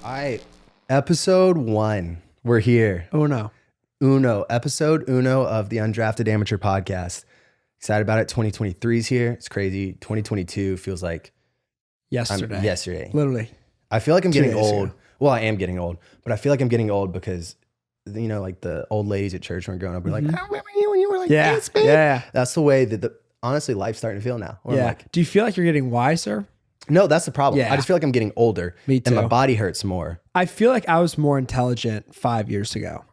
All right, episode 1. We're here. Episode uno of the Undrafted Amateur Podcast. Excited about it. 2023 is here. It's crazy. 2022 feels like yesterday. Literally. I feel like I'm getting 2 days old. ago. Well, I am getting old, but I feel like I'm getting old because, you know, like the old ladies at church when growing up were like, I remember you when you were like this big. Yeah. That's the way that honestly life's starting to feel now. Where I'm Yeah. like, Do you feel like you're getting wiser? no, that's the problem. Yeah. I just feel like I'm getting older. Me And my too. body hurts more. I feel like I was more intelligent 5 years ago.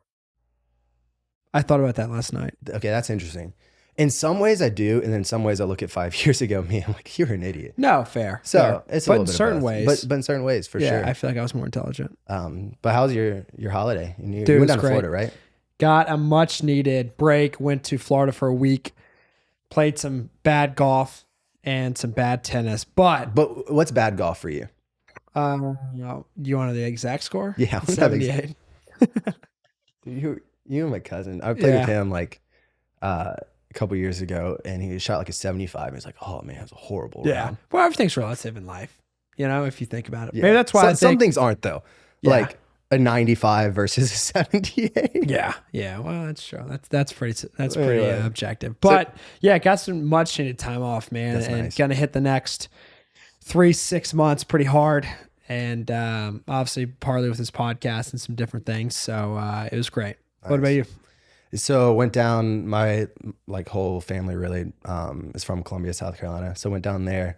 I thought about that last night. Okay, that's interesting. In some ways I do, and then in some ways I look at 5 years ago, me, I'm like, you're an idiot. No, fair. So fair. it's a but little in bit certain of both. ways. But in certain ways, for yeah, sure. I feel like I was more intelligent. But how was your holiday? You Dude, went it was down to great. Florida, right? Got a much needed break. Went to Florida for a week. Played some bad golf and some bad tennis. But But what's bad golf for you? you want the exact score? Yeah, I wanna have 78. You and my cousin. I played Yeah. with him like a couple years ago, and he shot like a 75. And he's like, "Oh man, it was a horrible Yeah. round." Well, everything's relative in life. You know, if you think about it. Yeah. Maybe that's why I some think, things aren't though. Yeah. Like a 95 versus a 78. Yeah, yeah. Well, that's true. That's pretty Yeah. objective. But yeah, got some much needed time off, man, That's and nice. gonna hit the next 3-6 months pretty hard, and obviously partly with this podcast and some different things. So it was great. What about you? So went down, my like whole family really is from Columbia, South Carolina. So went down there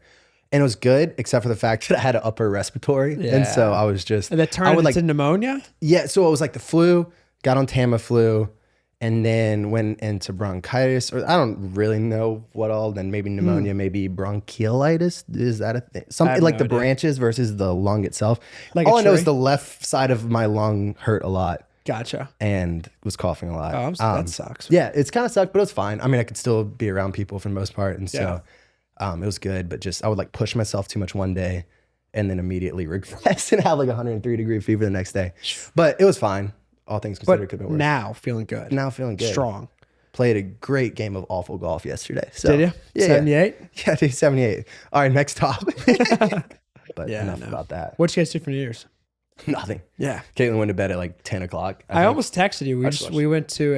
and it was good, except for the fact that I had an upper respiratory. And so Yeah. I was just, And that I turned would into pneumonia. yeah. So it was like the flu, got on Tamiflu, and then went into bronchitis, or I don't really know what all, then maybe pneumonia, maybe bronchiolitis. Is that a thing? Something have like no the idea. branches versus the lung itself. Like all a I know is tree? the left side of my lung hurt a lot Gotcha. and was coughing a lot. Oh, that sucks. Yeah, it's kind of sucked, but it was fine. I mean, I could still be around people for the most part. And so Yeah. it was good, but just I would like push myself too much one day and then immediately regress and have like 103-degree fever the next day. But it was fine. All things considered, could have been worse. Now feeling good. Now feeling good. Strong. Played a great game of awful golf yesterday. So, Did you? Yeah. 78? Yeah, dude, 78. All right, next topic. But Yeah, enough no. about that. What'd you guys do for New Year's? Nothing. Yeah. Caitlin went to bed at like 10 o'clock. I think. almost texted you. just watched We went to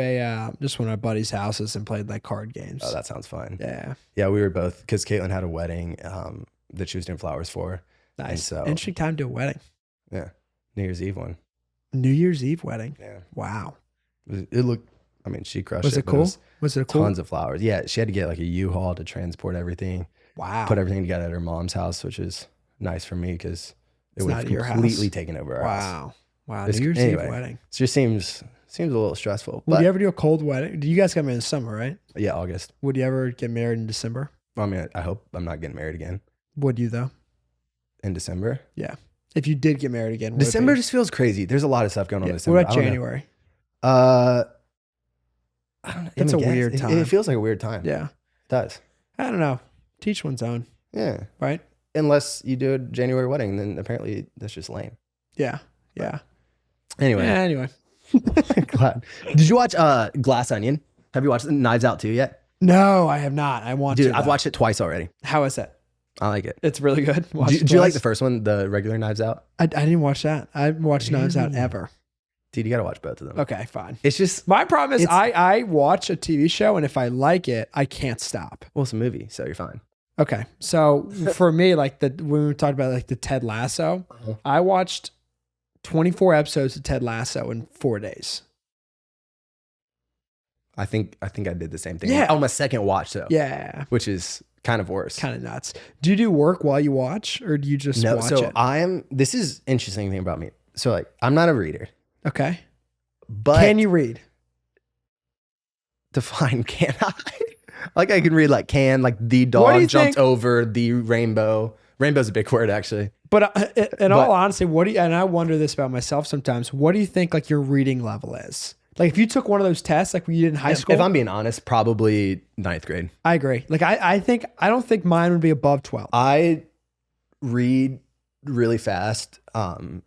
just one of our buddies' houses and played like card games. Oh, that sounds fun. Yeah. Yeah, we were both, because Caitlin had a wedding that she was doing flowers for. And Nice. so, Interesting time to do a wedding. yeah, New Year's Eve one. New Year's Eve wedding. Yeah. Wow. It looked, I mean, she crushed it. Was it but cool? was Was it cool? Tons of flowers. Yeah, she had to get like a U-Haul to transport everything, Wow. put everything together at her mom's house, which is nice for me because it It's would not have at your completely house. taken over our house. Wow. Wow. It's- New Year's anyway. Eve wedding. It just seems a little stressful. Would But you ever do a cold wedding? You guys got married in the summer, right? yeah, August. Would you ever get married in December? I mean, I hope I'm not getting married again Would you though? in December. Yeah. If you did get married again, would it December be? just feels crazy. There's a lot of stuff going on in Yeah. December. What about I don't know. January? I don't know. That's I a guess. weird time. It feels like a weird time. Yeah. It does. I don't know. Teach one's own, Yeah. right? Unless you do a January wedding, then apparently that's just lame. Yeah. Yeah. Anyway, Yeah, anyway. glad. Did you watch Glass Onion? Have you watched Knives Out 2 yet? No, I have not. I want Dude, to. I've though. watched it twice already. How is it? I like it. It's really good. Watched Do it you like twice. the first one, the regular Knives Out? I didn't watch that. I haven't watched Knives Out Really? ever. Dude, you got to watch both of them. Okay, fine. It's just, My problem is It's- I watch a TV show and if I like it, I can't stop. well, it's a movie, so you're fine. Okay. So for me, like when we talked about like the Ted Lasso, Uh-huh. I watched 24 episodes of Ted Lasso in 4 days. I think I did the same thing. Yeah. On my second watch, though. Yeah. Which is kind of worse. Kind of nuts. Do you do work while you watch or do you just No, watch so it? this is interesting thing about me. So like, I'm not a reader, Okay. but Can you read? define can I? Like I can read like like the What do dog you jumped think- over the rainbow. Rainbow's a big word actually. But in all But- honesty, and I wonder this about myself sometimes, what do you think like your reading level is? Like if you took one of those tests like when you did in high school, If I'm being honest, probably 9th grade. I agree. Like I don't think mine would be above 12. I read really fast, and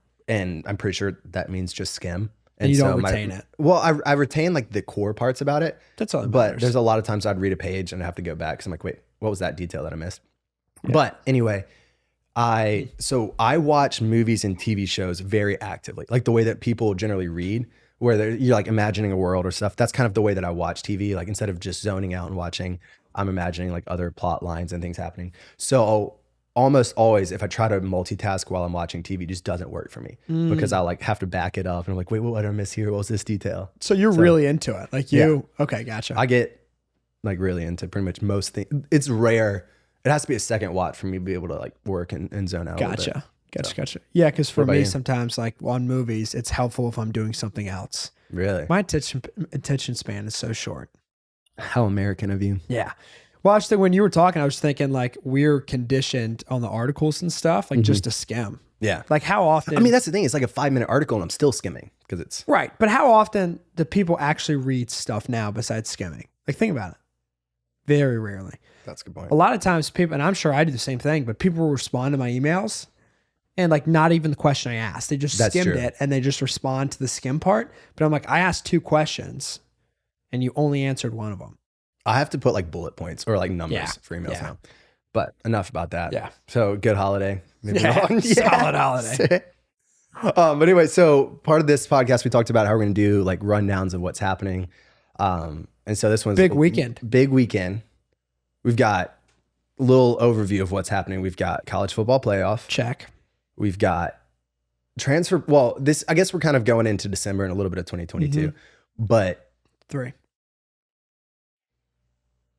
I'm pretty sure that means just skim. And you don't retain it. Well, I retain like the core parts about it, That's all that but matters. there's a lot of times I'd read a page and I have to go back because I'm like, wait, what was that detail that I missed? But anyway, So I watch movies and TV shows very actively, like the way that people generally read, where you're like imagining a world or stuff. That's kind of the way that I watch TV. Like instead of just zoning out and watching, I'm imagining like other plot lines and things happening. So almost always, if I try to multitask while I'm watching TV, it just doesn't work for me because I like have to back it up and I'm like, wait, what did I miss here? What was this detail? So you're really into it. Like okay, gotcha. I get like really into pretty much most things. It's rare. It has to be a second watch for me to be able to like work and zone out. Gotcha. Yeah, because for me, sometimes like on movies, it's helpful if I'm doing something else. Really? My attention span is so short. How American of you. Yeah. Well, actually, when you were talking, I was thinking like we're conditioned on the articles and stuff, like just to skim. Yeah. Like how often? I mean, that's the thing. It's like a 5-minute article and I'm still skimming because it's. Right. But how often do people actually read stuff now besides skimming? Like think about it. Very rarely. That's a good point. A lot of times people, and I'm sure I do the same thing, but people will respond to my emails and like not even the question I asked. They just skimmed it and they just respond to the skim part. But I'm like, I asked 2 questions and you only answered one of them. I have to put like bullet points or like numbers for emails now. But enough about that. Yeah. So good holiday. Maybe Solid holiday. But anyway, so part of this podcast, we talked about how we're going to do like rundowns of what's happening. And so this one's big weekend. We've got a little overview of what's happening. We've got college football playoff. Check. We've got transfer. Well, I guess we're kind of going into December and a little bit of 2022, but 3.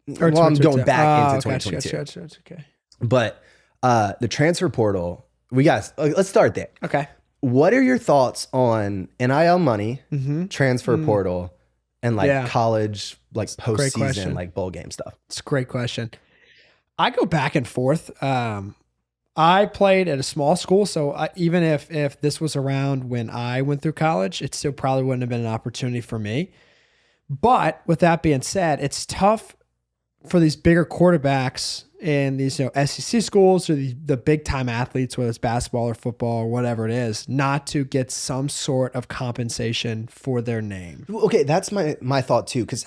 Well, I'm going back into 2022. Gotcha. Okay. But the transfer portal, let's start there. Okay. What are your thoughts on NIL money, transfer portal, and like college, like postseason, like bowl game stuff? It's a great question. I go back and forth. I played at a small school, so even if this was around when I went through college, it still probably wouldn't have been an opportunity for me. But with that being said, it's tough for these bigger quarterbacks in these SEC schools or the big time athletes, whether it's basketball or football or whatever it is, not to get some sort of compensation for their name. Okay, that's my thought too, because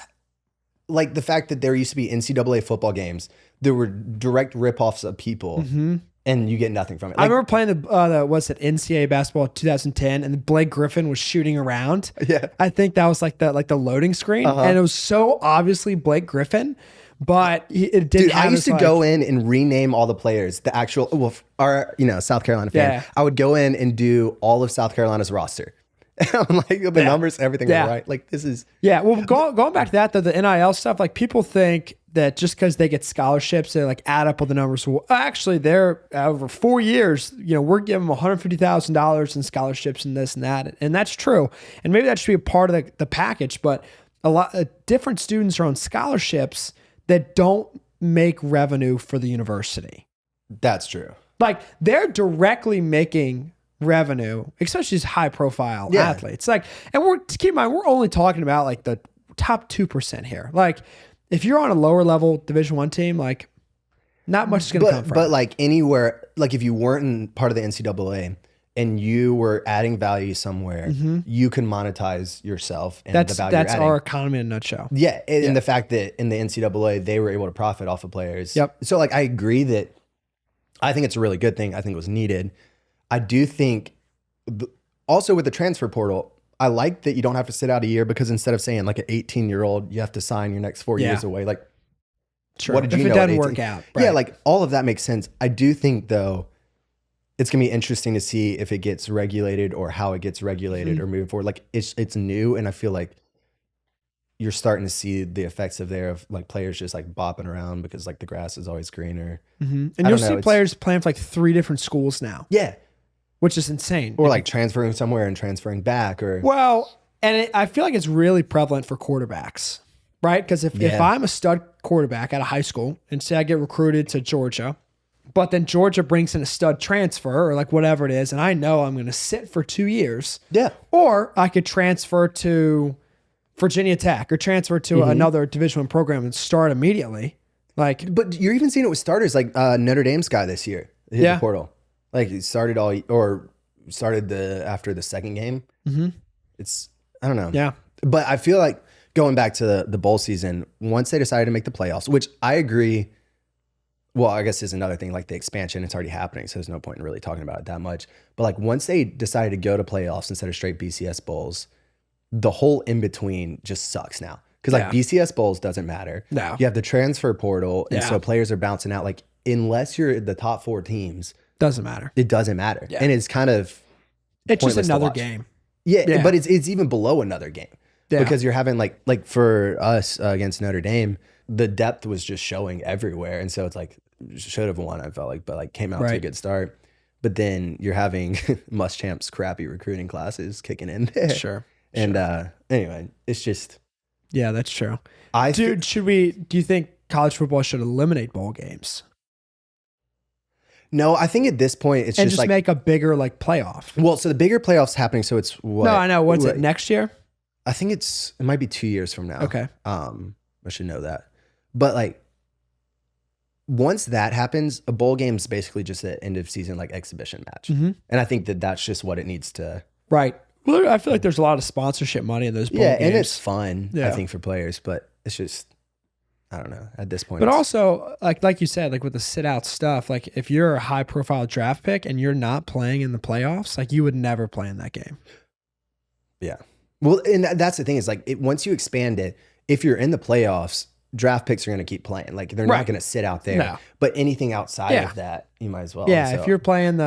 like the fact that there used to be NCAA football games, there were direct ripoffs of people, and you get nothing from it. I remember playing the NCAA basketball in 2010, and Blake Griffin was shooting around. Yeah, I think that was like the loading screen, and it was so obviously Blake Griffin. But it didn't. Dude, I used to go in and rename all the players. The actual, our South Carolina fan. Yeah. I would go in and do all of South Carolina's roster. I'm like the numbers, everything was right. Like this is. Yeah. Well, going back to that, the NIL stuff, like people think that just because they get scholarships, they like add up all the numbers. Well, actually, they're over 4 years. We're giving them $150,000 in scholarships and this and that, and that's true. And maybe that should be a part of the package. But a lot of different students are on scholarships that don't make revenue for the university. That's true. Like they're directly making revenue, especially these high profile athletes. Like, and keep in mind, we're only talking about like the top 2% here. Like if you're on a lower level Division I team, like not much is going to come from. But like anywhere, like if you weren't in part of the NCAA and you were adding value somewhere, you can monetize yourself and the value you're adding. That's our economy in a nutshell. Yeah, and the fact that in the NCAA, they were able to profit off of players. Yep. So like I agree that I think it's a really good thing. I think it was needed. I do think also with the transfer portal, I like that you don't have to sit out a year because instead of saying like an 18-year-old, you have to sign your next 4 years away. Like, sure. What did you know? If it doesn't work out. Right. Yeah, like all of that makes sense. I do think though, it's going to be interesting to see if it gets regulated or how it gets regulated or moving forward. Like it's new. And I feel like you're starting to see the effects of like players just like bopping around because like the grass is always greener. And you'll see players playing for like 3 different schools now. Yeah. Which is insane. Or like transferring somewhere and transferring back or. Well, and I feel like it's really prevalent for quarterbacks, right? Because if I'm a stud quarterback at a high school and say I get recruited to Georgia, but then Georgia brings in a stud transfer or like whatever it is, and I know I'm going to sit for 2 years. Yeah. Or I could transfer to Virginia Tech or transfer to another Division I program and start immediately. Like, but you're even seeing it with starters like Notre Dame's guy this year. Hit the portal. Like he started after the second game. It's, I don't know. Yeah. But I feel like going back to the bowl season, once they decided to make the playoffs, which I agree well, I guess is another thing, like the expansion, it's already happening. So there's no point in really talking about it that much. But like once they decided to go to playoffs instead of straight BCS bowls, the whole in between just sucks now. Because like BCS bowls doesn't matter. No. You have the transfer portal. And so players are bouncing out. Like unless you're the top 4 teams, doesn't matter. It doesn't matter. Yeah. And it's kind of, it's just another game. Yeah, but it's even below another game. Yeah. Because you're having like for us against Notre Dame, the depth was just showing everywhere. And so it's like, should have won, I felt like, but like came out to a good start. But then you're having Muschamp's crappy recruiting classes kicking in there. Sure. And anyway, it's just. Yeah, that's true. Do you think college football should eliminate bowl games? No, I think at this point it's just like make a bigger like playoff. Well, so the bigger playoff's happening. So it's what? No, I know. What's it next year? I think it might be 2 years from now. Okay. I should know that. But like once that happens, a bowl game is basically just an end of season like exhibition match. Mm-hmm. And I think that's just what it needs to. Right. Well, I feel like there's a lot of sponsorship money in those bowl games. And it's fun, I think, for players, but it's just, I don't know, at this point. But also, like you said, like with the sit-out stuff, like if you're a high-profile draft pick and you're not playing in the playoffs, like you would never play in that game. Yeah. Well, and that's the thing is like once you expand it, if you're in the playoffs, draft picks are going to keep playing. Like they're not going to sit out there. No. But anything outside of that, you might as well. Yeah, if you're playing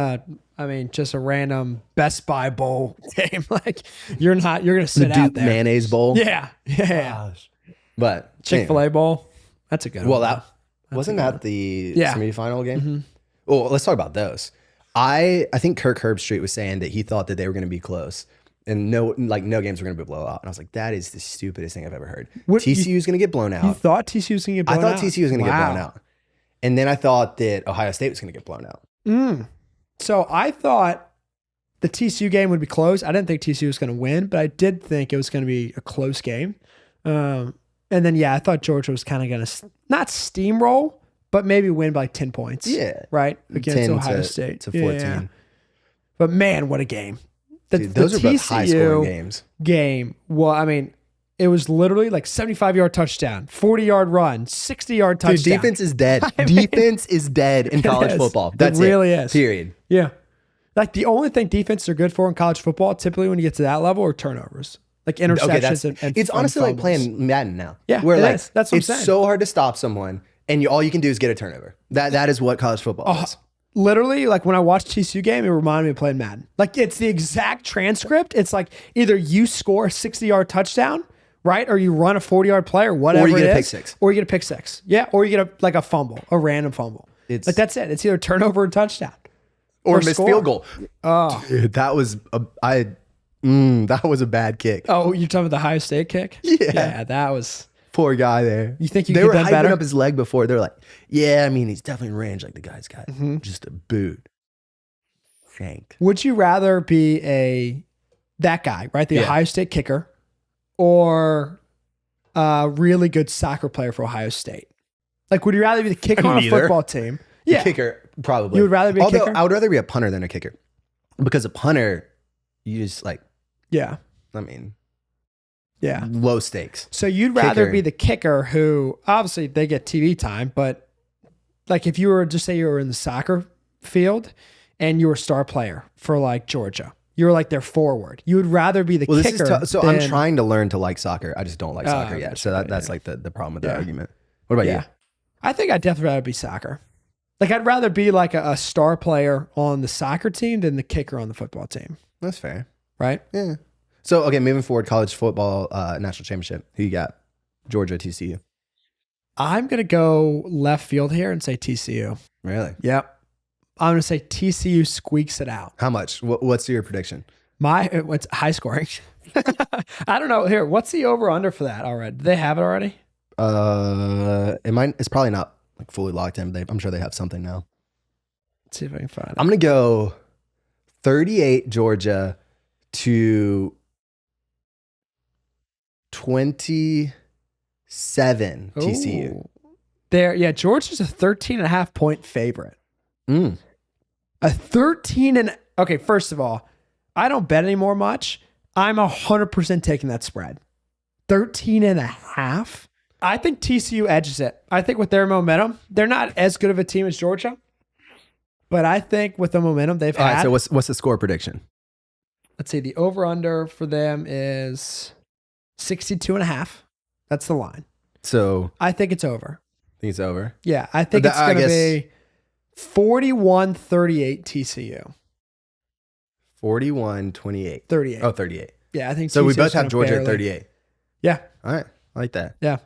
just a random Best Buy bowl game, like you're going to sit out there. Mayonnaise bowl. Yeah. Gosh. But Chick-fil-A bowl, that's a good one. Well, wasn't that the semifinal game? Mm-hmm. Well, let's talk about those. I think Kirk Herbstreit was saying that he thought that they were going to be close. And no games were going to be blowout. And I was like, that is the stupidest thing I've ever heard. TCU is going to get blown out. You thought TCU was going to get blown out? I thought TCU was going to get blown out. And then I thought that Ohio State was going to get blown out. So I thought the TCU game would be close. I didn't think TCU was going to win, but I did think it was going to be a close game. And then, I thought Georgia was kind of going to not steamroll, but maybe win by like 10 points. Yeah. Right? Against Ohio State. To 14. Yeah. But man, what a game. Those are both high-scoring games. Well, I mean, it was literally like 75-yard touchdown, 40-yard run, 60-yard touchdown. Dude, defense is dead. Defense is dead in college football. That's it. Really is. Period. Yeah. Like the only thing defenses are good for in college football, typically when you get to that level, are turnovers. Like interceptions and it's honestly fumbles. like playing Madden now. Yeah, where like is. That's what I'm saying. It's so hard to stop someone, and all you can do is get a turnover. That is what college football is. Literally, like when I watched TCU game, it reminded me of playing Madden. Like it's the exact transcript. It's like either you score a 60-yard touchdown, right, or you run a 40-yard play, or whatever. Or you get a pick six. Or you get a pick six. Yeah, or you get a fumble, a random fumble. Like that's it. It's either turnover or touchdown, or missed field goal. Oh, dude, that was that was a bad kick. Oh, you're talking about the Ohio State kick? Yeah, that was. Poor guy there. You think you they could were have hyping better? up his leg before. They're like, yeah, I mean, he's definitely in range. Like the guy's got just a boot. Shanked. Would you rather be that guy, right? The Ohio State kicker, or a really good soccer player for Ohio State? Like, would you rather be the kicker on a football team? Yeah, the kicker probably. You would rather be a kicker? I would rather be a punter than a kicker, because a punter, you just like. Yeah. I mean. Yeah. Low stakes. So you'd rather be the kicker who, obviously they get TV time, but like if you were, just say you were in the soccer field and you were a star player for like Georgia, you were like their forward. You would rather be the kicker. So I'm trying to learn to like soccer. I just don't like soccer yet. So that's like the problem with the argument. What about you? I think I'd definitely rather be soccer. Like I'd rather be like a star player on the soccer team than the kicker on the football team. That's fair. Right? Yeah. So, okay, moving forward, college football national championship. Who you got? Georgia, TCU. I'm going to go left field here and say TCU. Really? Yep. I'm going to say TCU squeaks it out. How much? What's your prediction? It's high scoring. I don't know. Here, what's the over-under for that already? Do they have it already? It's probably not like fully locked in, but I'm sure they have something now. Let's see if I can find it. I'm going to go 38 Georgia to 27 TCU. Georgia's a 13.5 point favorite. A 13 okay, first of all, I don't bet anymore much. I'm 100% taking that spread. 13.5. I think TCU edges it. I think with their momentum, they're not as good of a team as Georgia, but I think with the momentum they've All had. right, so what's the score prediction? Let's see. The over-under for them is 62.5. That's the line. So I think it's over. think it's over. Yeah, I think it's going to be 41-38 TCU. 41-28. 38. Oh, 38. Yeah, I think So we TCU 's both have gonna Georgia at barely- 38. Yeah, All right. I like that. yeah.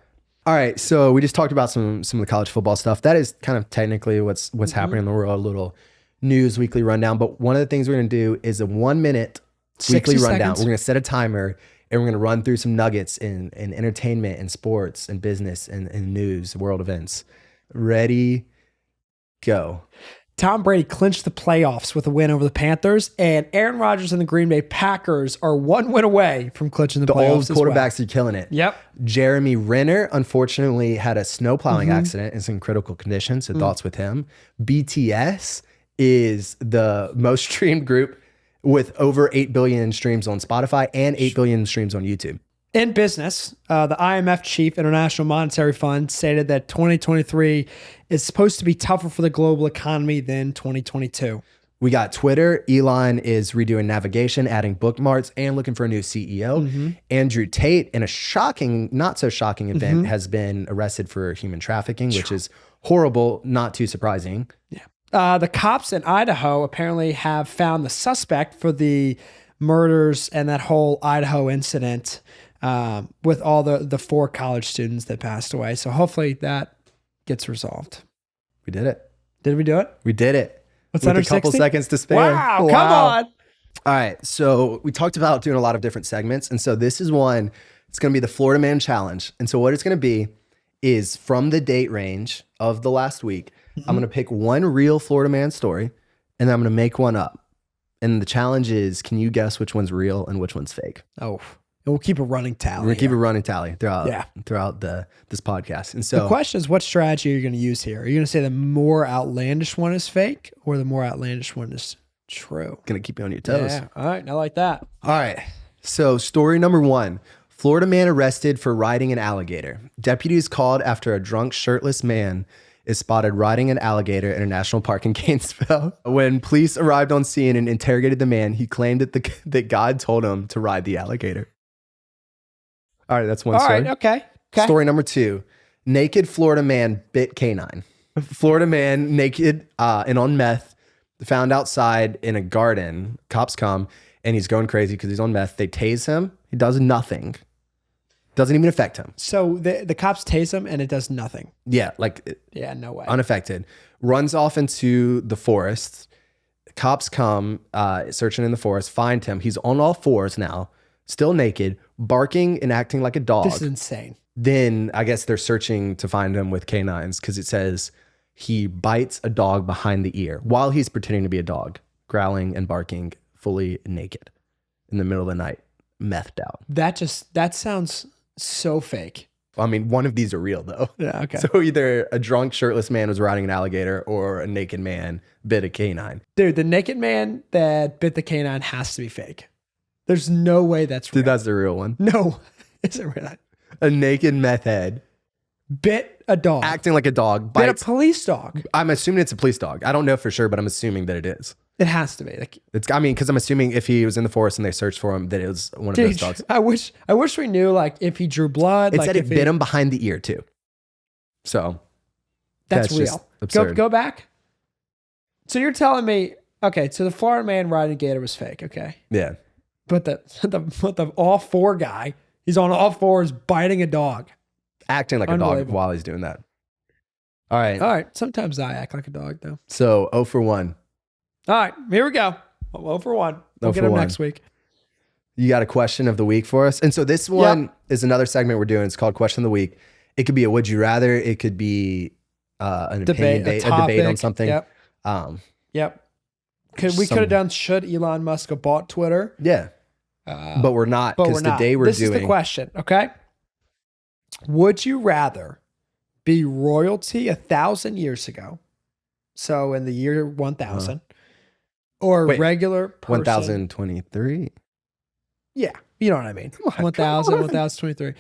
All right. So we just talked about some of the college football stuff. That is kind of technically what's happening in the world, a little news weekly rundown. But one of the things we're going to do is a 1 minute 60 weekly rundown. seconds. We're going to set a timer and we're going to run through some nuggets in entertainment and sports and business and news, world events. Ready, go. Tom Brady clinched the playoffs with a win over the Panthers, and Aaron Rodgers and the Green Bay Packers are 1 win away from clinching the The playoffs old as well. quarterbacks are killing it. Yep. Jeremy Renner, unfortunately, had a snow plowing accident and some critical condition. So thoughts with him. BTS is the most streamed group with over 8 billion streams on Spotify and 8 billion streams on YouTube. In business, the IMF chief, International Monetary Fund, stated that 2023 is supposed to be tougher for the global economy than 2022. We got Twitter. Elon is redoing navigation, adding bookmarks, and looking for a new CEO. Andrew Tate, in a shocking, not so shocking event, has been arrested for human trafficking, which is horrible, not too surprising. The cops in Idaho apparently have found the suspect for the murders and that whole Idaho incident with all the 4 college students that passed away. So hopefully that gets resolved. We did it. Did we do it? We did it. What's With under a couple 60? seconds to spare. Wow, come on. All right. So we talked about doing a lot of different segments. And so this is one, it's going to be the Florida Man Challenge. And so what it's going to be is from the date range of the last week, I'm going to pick one real Florida man story and then I'm going to make one up. And the challenge is, can you guess which one's real and which one's fake? Oh, and we'll keep a running tally. We're going to keep a running tally throughout, Yeah. throughout this podcast. And The so question is, what strategy are you going to use here? Are you going to say the more outlandish one is fake or the more outlandish one is true? going to keep you on your toes. Yeah. All right. I like that. All right. So, story number 1, Florida man arrested for riding an alligator. Deputies called after a drunk, shirtless man is spotted riding an alligator in a national park in Gainesville. When police arrived on scene and interrogated the man, he claimed that God told him to ride the alligator. All right, that's one All story. right. Okay. Story number 2, naked Florida man bit canine. Florida man naked and on meth, found outside in a garden. Cops come and he's going crazy because he's on meth. They tase him. He does nothing. Doesn't even affect him. So the cops tase him and it does nothing. Yeah, like Yeah, no way. unaffected. Runs off into the forest. Cops come searching in the forest, find him. He's on all fours now, still naked, barking and acting like a dog. This is insane. Then I guess they're searching to find him with canines because it says he bites a dog behind the ear while he's pretending to be a dog, growling and barking, fully naked in the middle of the night, methed out. That sounds so fake. I mean, one of these are real though. Yeah, okay. So either a drunk, shirtless man was riding an alligator or a naked man bit a canine. Dude, the naked man that bit the canine has to be fake. There's no way that's real. Dude, that's the real one. No, it's a real. A naked meth head Bit a dog. acting like a dog. Bit a Bites. police dog. I'm assuming it's a police dog. I don't know for sure, but I'm assuming that it is. It has to be. Like, Because I'm assuming if he was in the forest and they searched for him, that it was one of those dude, dogs. I wish we knew like if he drew blood. It like said if it bit him behind the ear too. So That's just real. absurd. Go back. So you're telling me, okay, so the Florida man riding a gator was fake, okay. Yeah. But the all 4 guy, he's on all fours biting a dog. Acting like a dog Unbelievable. while he's doing that. All right. All right. Sometimes I act like a dog though. So 0 for 1. All right, here we go. 0 for 1. We'll 0 get for him 1. next week. You got a question of the week for us? And so this one is another segment we're doing. It's called Question of the Week. It could be a would you rather. It could be an opinion, a debate on something. Yep. Yep. We could have done should Elon Musk have bought Twitter? Yeah. But we're not But because we're not. today we're this doing. is the question, okay? Would you rather be royalty 1,000 years ago, so in the year 1000, or Wait, regular person? 1023. Yeah. You know what I mean? on, 1000, come on. 1023.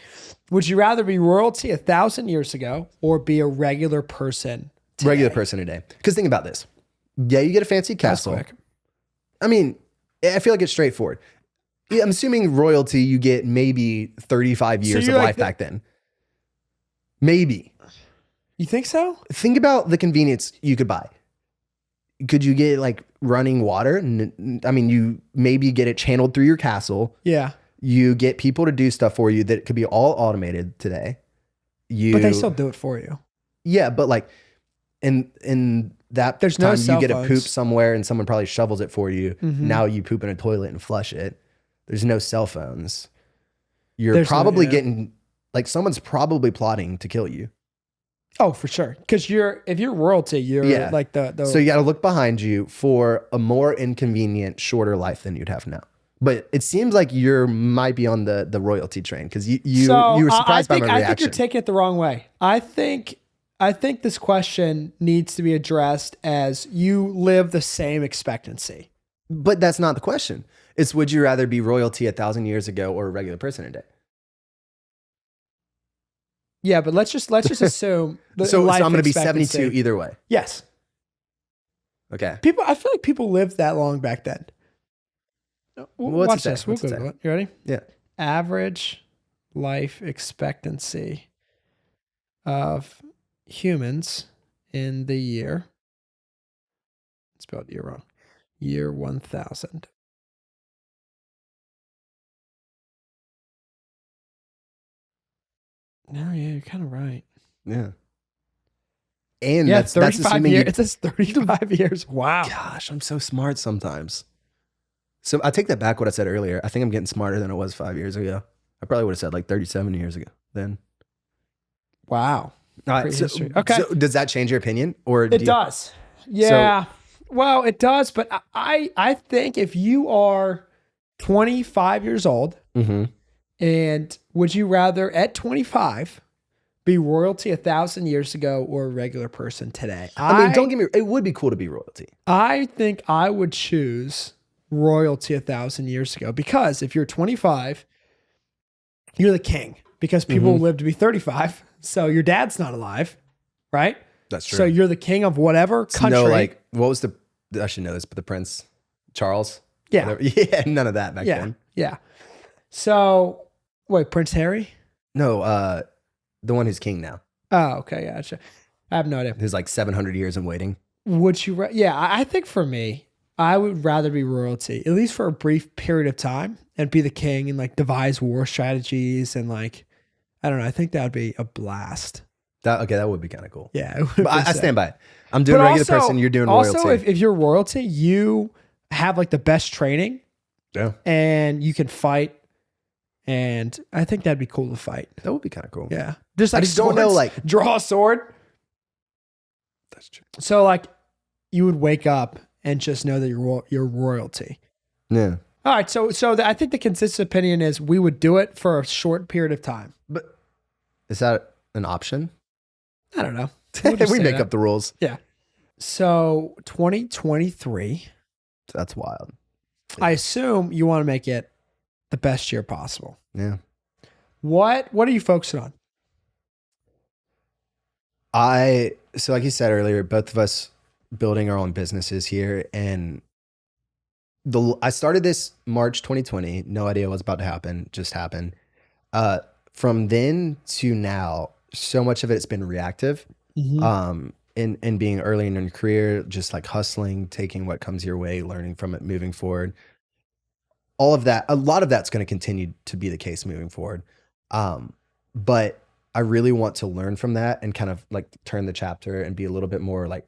Would you rather be royalty 1,000 years ago or be a regular person today? Regular person today. Because think about this. Yeah, you get a fancy That's castle. quick. I mean, I feel like it's straightforward. Yeah, I'm assuming royalty, you get maybe 35 years of you're like life back then. Maybe. You think so? Think about the convenience you could buy. Could you get like running water? I mean, you maybe get it channeled through your castle. Yeah. You get people to do stuff for you that could be all automated today. But they still do it for you. Yeah, but like in that There's time no cell you get phones. a poop somewhere and someone probably shovels it for you. Mhm. Now you poop in a toilet and flush it. There's no cell phones. You're There's probably yeah. getting like someone's probably plotting to kill you. Oh, for sure. Because if you're royalty, you're Yeah. like the So you got to look behind you for a more inconvenient, shorter life than you'd have now. But it seems like you might be on the royalty train because you were surprised by my reaction. I think you're taking it the wrong way. I think this question needs to be addressed as you live the same expectancy. But that's not the question. It's would you rather be royalty 1,000 years ago or a regular person today? Yeah, but let's just assume So I'm going to be expectancy. 72 either way. Yes. Okay. I feel like people lived that long back then. What's Watch it say? this. We'll What's it Google say? it. You ready? Yeah. Average life expectancy of humans in the year. Spelled year wrong. Year 1000. No, yeah, you're kind of right. Yeah. And Yeah, that's 35 assuming years. It says 35 years. Wow. Gosh, I'm so smart sometimes. So I take that back what I said earlier. I think I'm getting smarter than I was 5 years ago. I probably would have said like 37 years ago then. Wow. All right. So, Prehistory. Okay. So does that change your opinion? Or It does. Yeah. Well, it does. But I think if you are 25 years old, Mm-hmm. and would you rather at 25 be royalty 1,000 years ago or a regular person today? I mean, don't get me. It would be cool to be royalty. I think I would choose royalty 1,000 years ago because if you're 25, you're the king because people live to be 35. So your dad's not alive, right? That's true. So you're the king of whatever country. No, like what was I should know this, but the Prince Charles. Yeah. Whatever. Yeah. None of that back Yeah. then. Yeah. So wait, Prince Harry? No, the one who's king now. Oh, okay. Gotcha. I have no idea. Who's like 700 years in waiting. Would you? Yeah, I think for me, I would rather be royalty, at least for a brief period of time, and be the king and like devise war strategies and like, I don't know. I think that would be a blast. That would be kind of cool. Yeah, But I stand by it. I'm doing regular person. You're doing royalty. Also, if you're royalty, you have like the best training Yeah, and you can fight. And I think that'd be cool to fight. that would be kind of cool. Yeah, just like I just don't know, swords. like- draw a sword. That's true. So like, you would wake up and just know that you're royalty. Yeah, All right, so I think the consensus opinion is we would do it for a short period of time. but is that an option? I don't know. We'll We just say make that. up the rules. Yeah. So 2023, That's wild. I assume you want to make it the best year possible. Yeah. What are you focusing on? So like you said earlier, both of us building our own businesses here, and I started this March 2020. No idea what was about to happen. Just happened. From then to now, so much of it's been reactive. In being early in your career, just like hustling, taking what comes your way, learning from it, moving forward. All of that, a lot of that's going to continue to be the case moving forward. But I really want to learn from that and kind of like turn the chapter and be a little bit more like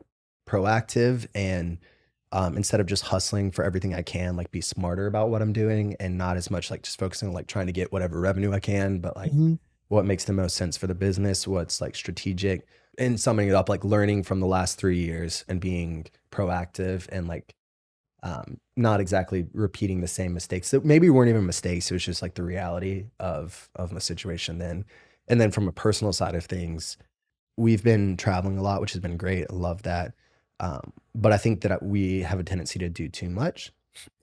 proactive and instead of just hustling for everything I can, like be smarter about what I'm doing and not as much like just focusing on like trying to get whatever revenue I can, but like what makes the most sense for the business, what's like strategic, and summing it up, like learning from the last 3 years and being proactive and like not exactly repeating the same mistakes that maybe weren't even mistakes. It was just like the reality of my situation then. And then from a personal side of things, we've been traveling a lot, which has been great. I love that. But I think that we have a tendency to do too much.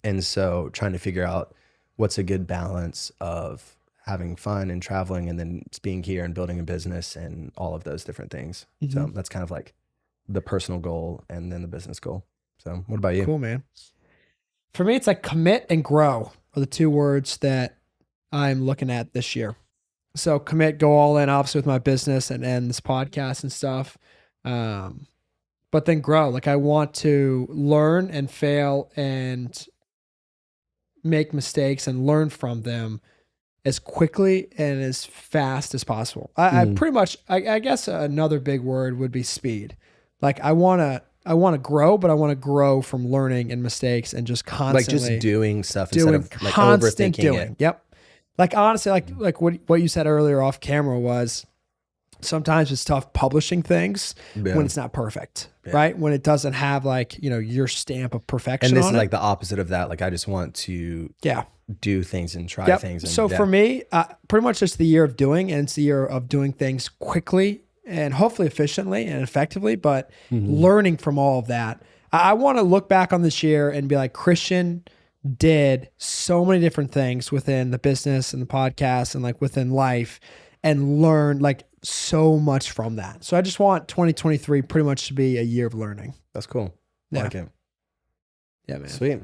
And so trying to figure out what's a good balance of having fun and traveling and then being here and building a business and all of those different things. So that's kind of like the personal goal and then the business goal. So what about you? Cool, man. For me, it's like commit and grow are the two words that I'm looking at this year. So commit, go all in, obviously with my business and this podcast and stuff. But then grow. Like I want to learn and fail and make mistakes and learn from them as quickly and as fast as possible. I pretty much, I guess another big word would be speed. Like I want to grow, but I want to grow from learning and mistakes and just constantly like just doing stuff instead of like constant overthinking doing. it. Yep. Like honestly, like what you said earlier off camera was sometimes it's tough publishing things when it's not perfect, right? When it doesn't have like, your stamp of perfection. And this on is it. like the opposite of that. Like I just want to do things and try things. And, so for me, pretty much it's the year of doing, and it's the year of doing things quickly and hopefully efficiently and effectively, but learning from all of that. I want to look back on this year and be like, Christian did so many different things within the business and the podcast and like within life and learn like so much from that. So I just want 2023 pretty much to be a year of learning. That's cool. I like it. Yeah, man. Sweet.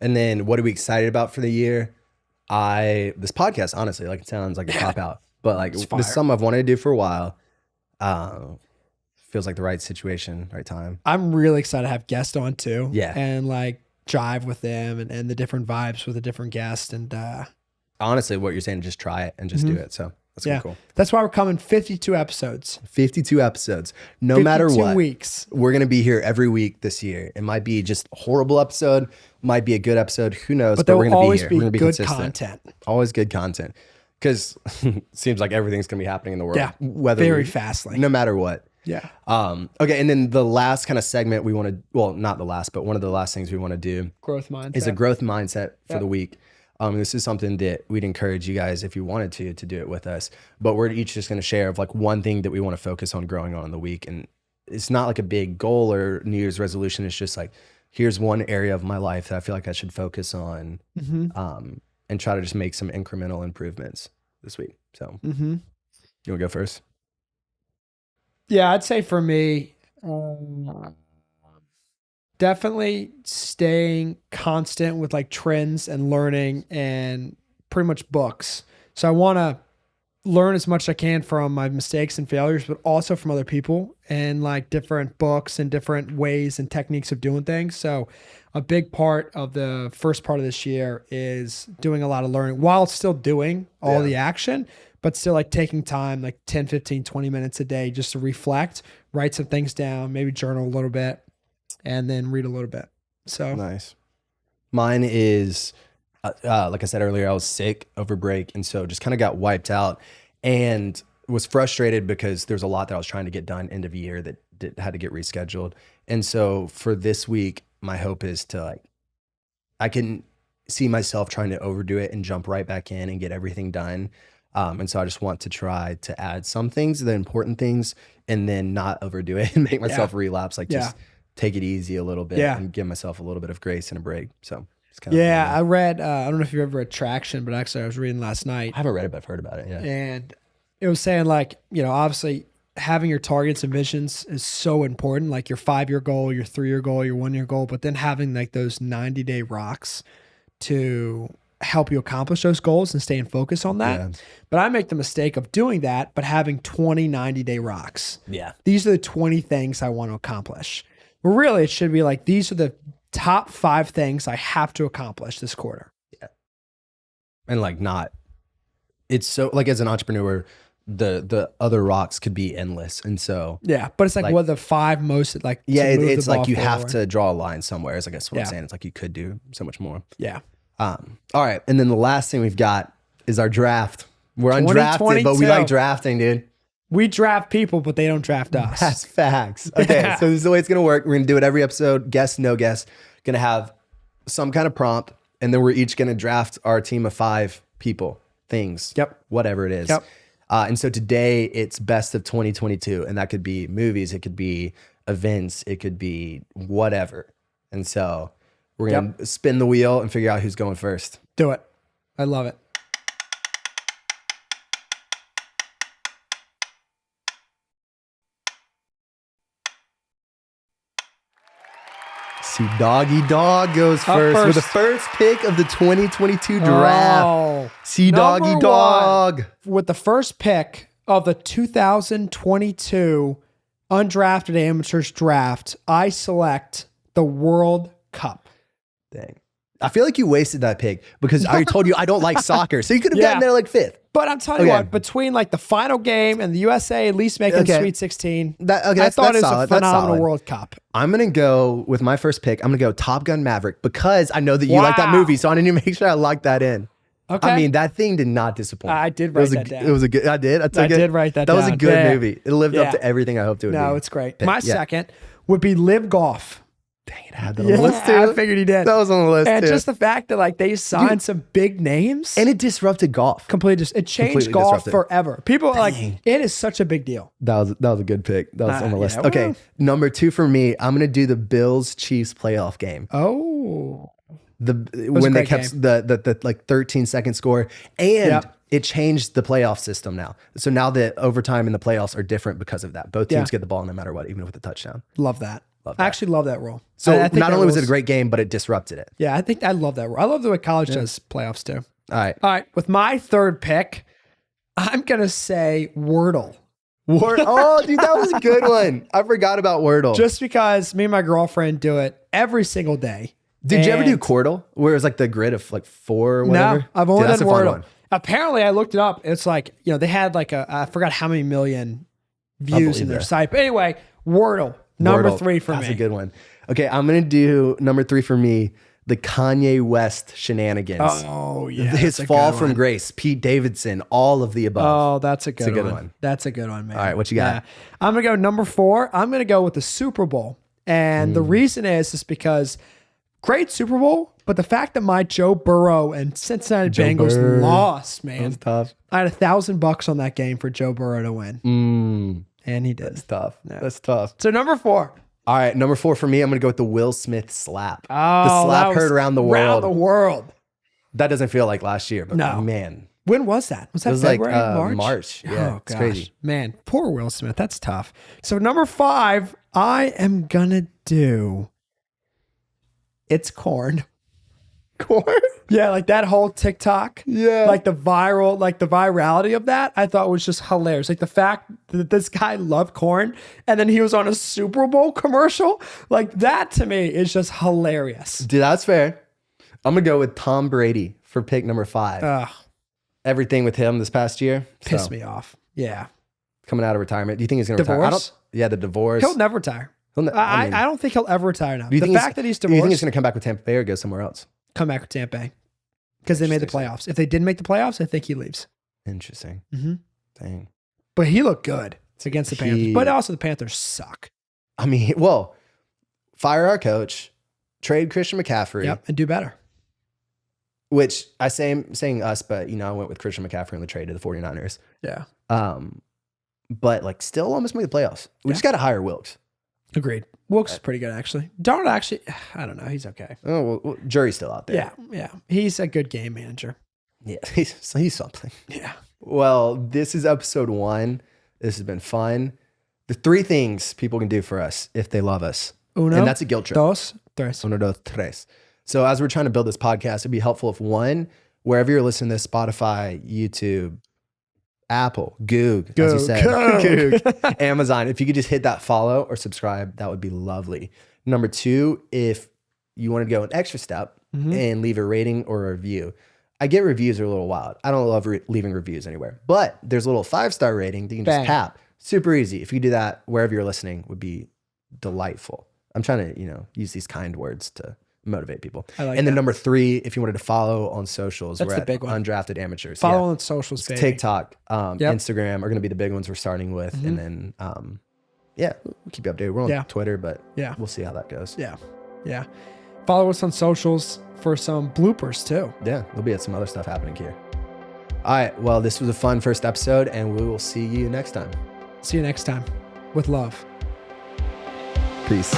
And then what are we excited about for the year? This podcast, honestly, like it sounds like a cop out, but like this is something I've wanted to do for a while. Feels like the right situation, right time. I'm really excited to have guests on too. Yeah. And like jive with them and the different vibes with the different guests. And honestly, what you're saying, just try it and just do it. So that's gonna be cool. That's why we're coming 52 episodes. 52 episodes. No matter what. 52 weeks. We're going to be here every week this year. It might be just a horrible episode, might be a good episode. Who knows? But there we're will going to be always here. be We're going to be good consistent. content. Always good content. Because it seems like everything's going to be happening in the world. Yeah. Whether Very fastly. No matter what. Yeah. Okay. And then the last kind of segment we want to, well, not the last, but one of the last things we want to do Growth mindset. is a growth mindset for the week. This is something that we'd encourage you guys, if you wanted to do it with us, but we're each just going to share of like one thing that we want to focus on growing on in the week. And it's not like a big goal or New Year's resolution. It's just like, here's one area of my life that I feel like I should focus on, and try to just make some incremental improvements this week. So you want to go first? Yeah, I'd say for me, definitely staying constant with like trends and learning and pretty much books. So I want to learn as much as I can from my mistakes and failures, but also from other people and like different books and different ways and techniques of doing things. So a big part of the first part of this year is doing a lot of learning while still doing all the action, but still like taking time, like 10, 15, 20 minutes a day just to reflect, write some things down, maybe journal a little bit, and then read a little bit. So nice. Mine is, like I said earlier, I was sick over break. And so just kind of got wiped out and was frustrated because there's a lot that I was trying to get done end of year that had to get rescheduled. And so for this week, my hope is to like, I can see myself trying to overdo it and jump right back in and get everything done. And so I just want to try to add some things, the important things, and then not overdo it and make myself relapse. Like just take it easy a little bit and give myself a little bit of grace and a break. So it's kind of I read, I don't know if you've ever read Traction, but actually I was reading last night. I haven't read it, but I've heard about it. Yeah. And it was saying like, obviously having your targets and visions is so important, like your 5-year goal, your 3-year goal, your 1-year goal, but then having like those 90-day rocks to help you accomplish those goals and stay in focus on that. Yeah. But I make the mistake of doing that, but having 20 90-day rocks. Yeah. These are the 20 things I want to accomplish. But really it should be like, these are the top 5 things I have to accomplish this quarter. Yeah. And like it's so like as an entrepreneur, the other rocks could be endless. And so but it's like what are the 5 most like it's like you have to draw a line somewhere is I guess what I'm saying. It's like you could do so much more. Yeah. All right. And then the last thing we've got is our draft. We're undrafted, but we like drafting, dude. We draft people, but they don't draft us. That's facts. Okay. So this is the way it's going to work. We're going to do it every episode. Guess, no guess. Going to have some kind of prompt. And then we're each going to draft our team of 5 people, things, whatever it is. And so today it's best of 2022. And that could be movies. It could be events. It could be whatever. And so we're going to spin the wheel and figure out who's going first. Do it. I love it. See, Doggy Dog goes first with the first pick of the 2022 draft. Oh, See, Doggy number Dog. one, with the first pick of the 2022 undrafted amateurs draft, I select the World Cup. Dang. I feel like you wasted that pick because I already told you I don't like soccer. So you could have gotten there like fifth. But I'm telling you what, between like the final game and the USA at least making Sweet 16, I thought it was a phenomenal World Cup. I'm going to go with my first pick. I'm going to go Top Gun Maverick because I know that you like that movie. So I need to make sure I lock that in. Okay. I mean, that thing did not disappoint. I did write that down. It was a good, I did write that down. That was a good movie. It lived up to everything I hoped it would be. No, it's great. My second would be Live Golf. Dang it, I had that on the list too. I figured he did. That was on the list and too. And just the fact that like they signed some big names. And it disrupted golf. It changed golf forever. People are like, it is such a big deal. That was a good pick. That was on the list. Okay, number 2 for me, I'm going to do the Bills-Chiefs playoff game. Oh. When they kept the like 13-second score. And it changed the playoff system now. So now the overtime and the playoffs are different because of that. Both teams get the ball no matter what, even with a touchdown. Love that. I actually love that rule. So I not only was it a great game, but it disrupted it. Yeah, I love that rule. I love the way college does playoffs too. All right. With my third pick, I'm going to say Wordle. Oh, dude, that was a good one. I forgot about Wordle. Just because me and my girlfriend do it every single day. Did you ever do Quordle? Where it was like the grid of like 4 or whatever? No, I've only done Wordle. Apparently, I looked it up. It's like, they had like I forgot how many million views in their site. But anyway, Wordle. Number 3 for me. That's a good one. Okay, I'm going to do number 3 for me, the Kanye West shenanigans. Oh, yeah. His fall from grace, Pete Davidson, all of the above. Oh, that's a good one. That's a good one, man. All right, what you got? Yeah. I'm going to go number 4. I'm going to go with the Super Bowl. And the reason is because great Super Bowl, but the fact that my Joe Burrow and Cincinnati Bengals lost, man. That's tough. I had $1,000 on that game for Joe Burrow to win. And he did. That's tough. Yeah. That's tough. So number 4. All right, number 4 for me, I'm going to go with the Will Smith slap. Oh, the slap heard around the world. Around the world. That doesn't feel like last year, but man. When was that? Was that February, like, March? March. Yeah, it's crazy. Man, poor Will Smith. That's tough. So number 5, I am going to do, it's corn. Corn? Yeah, like that whole TikTok. Yeah. Like the virality of that, I thought was just hilarious. Like the fact that this guy loved corn and then he was on a Super Bowl commercial. Like that to me is just hilarious. Dude, that's fair. I'm going to go with Tom Brady for pick number 5. Everything with him this past year. Pissed me off. Yeah. Coming out of retirement. Do you think he's going to retire? The divorce. He'll never retire. I don't think he'll ever retire now. The fact that he's divorced. Do you think he's going to come back with Tampa Bay or go somewhere else? Come back with Tampa Bay because they made the playoffs. If they didn't make the playoffs, I think he leaves. Interesting. Dang. But he looked good against the Panthers. But also the Panthers suck. I mean, well, fire our coach, trade Christian McCaffrey. Yep, and do better. Which saying us, but I went with Christian McCaffrey in the trade to the 49ers. Yeah. But like still almost made the playoffs. We just got to hire Wilkes. Agreed. Wilkes is pretty good, actually. Darnold, actually, I don't know. He's okay. Oh, well, jury's still out there. Yeah. He's a good game manager. Yeah, he's something. Yeah. Well, this is episode 1. This has been fun. The 3 things people can do for us if they love us. Uno, and that's a guilt trip. Dos, tres. Uno, dos, tres. So as we're trying to build this podcast, it'd be helpful if wherever you're listening to this, Spotify, YouTube, Apple, Goog, as you said, Goog, Amazon. If you could just hit that follow or subscribe, that would be lovely. Number 2, if you want to go an extra step and leave a rating or a review. I get reviews are a little wild. I don't love leaving reviews anywhere, but there's a little 5-star rating that you can just tap. Super easy. If you do that wherever you're listening, would be delightful. I'm trying to, use these kind words to motivate people. And then number 3, if you wanted to follow on socials, that's we're the big one. Undrafted Amateurs. Follow on socials, baby. TikTok, Instagram are going to be the big ones we're starting with. And then, we'll keep you updated. We're on Twitter, but we'll see how that goes. Yeah. Follow us on socials for some bloopers too. Yeah, there'll be some other stuff happening here. All right. Well, this was a fun first episode, and we will see you next time. See you next time with love. Peace.